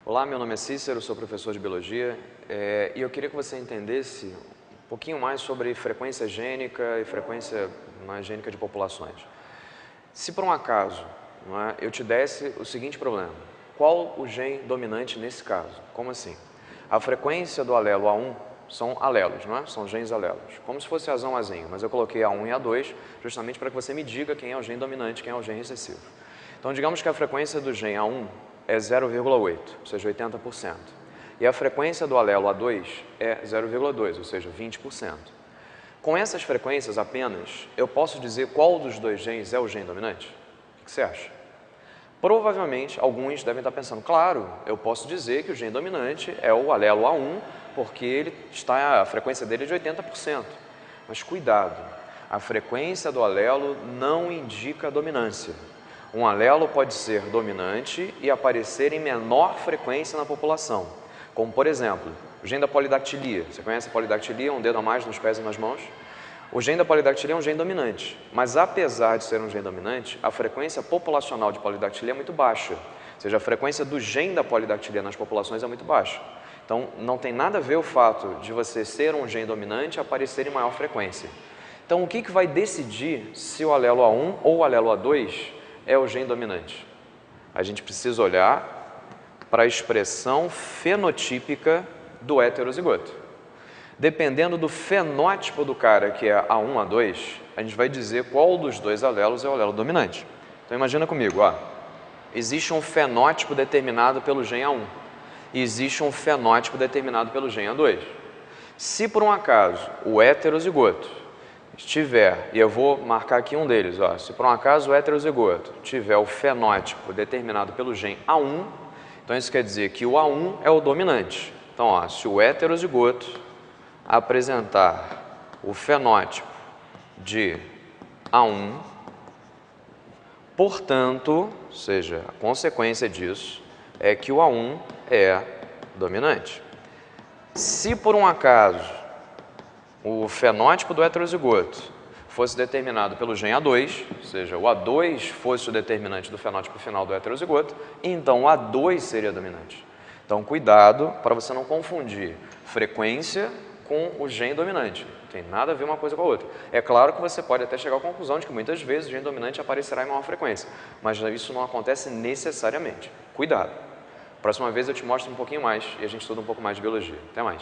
Olá, meu nome é Cícero, sou professor de Biologia e eu queria que você entendesse um pouquinho mais sobre frequência gênica e frequência gênica de populações. Se por um acaso eu te desse o seguinte problema, qual o gene dominante nesse caso? Como assim? A frequência do alelo A1 são alelos, não é? São genes alelos, como se fosse azão azinho, mas eu coloquei A1 e A2 justamente para que você me diga quem é o gene dominante, quem é o gene recessivo. Então, digamos que a frequência do gene A1 é 0,8, ou seja, 80%. E a frequência do alelo A2 é 0,2, ou seja, 20%. Com essas frequências apenas, eu posso dizer qual dos dois genes é o gene dominante? O que você acha? Provavelmente, alguns devem estar pensando, claro, eu posso dizer que o gene dominante é o alelo A1, porque a frequência dele é de 80%. Mas cuidado, a frequência do alelo não indica dominância. Um alelo pode ser dominante e aparecer em menor frequência na população, como por exemplo, o gene da polidactilia. Você conhece a polidactilia, um dedo a mais nos pés e nas mãos? O gene da polidactilia é um gene dominante, mas apesar de ser um gene dominante, a frequência populacional de polidactilia é muito baixa, ou seja, a frequência do gene da polidactilia nas populações é muito baixa. Então, não tem nada a ver o fato de você ser um gene dominante aparecer em maior frequência. Então, o que vai decidir se o alelo A1 ou o alelo A2 é o gene dominante? A gente precisa olhar para a expressão fenotípica do heterozigoto. Dependendo do fenótipo do cara, que é A1, A2, a gente vai dizer qual dos dois alelos é o alelo dominante. Então, imagina comigo, existe um fenótipo determinado pelo gene A1 e existe um fenótipo determinado pelo gene A2. Se por um acaso o heterozigoto estiver, e eu vou marcar aqui um deles, se por um acaso o heterozigoto tiver o fenótipo determinado pelo gene A1, então isso quer dizer que o A1 é o dominante. Então, se o heterozigoto apresentar o fenótipo de A1, portanto, ou seja, a consequência disso é que o A1 é dominante. Se por um acaso o fenótipo do heterozigoto fosse determinado pelo gene A2, ou seja, o A2 fosse o determinante do fenótipo final do heterozigoto, então o A2 seria dominante. Então, cuidado para você não confundir frequência com o gene dominante. Não tem nada a ver uma coisa com a outra. É claro que você pode até chegar à conclusão de que muitas vezes o gene dominante aparecerá em maior frequência, mas isso não acontece necessariamente. Cuidado. Próxima vez eu te mostro um pouquinho mais e a gente estuda um pouco mais de biologia. Até mais.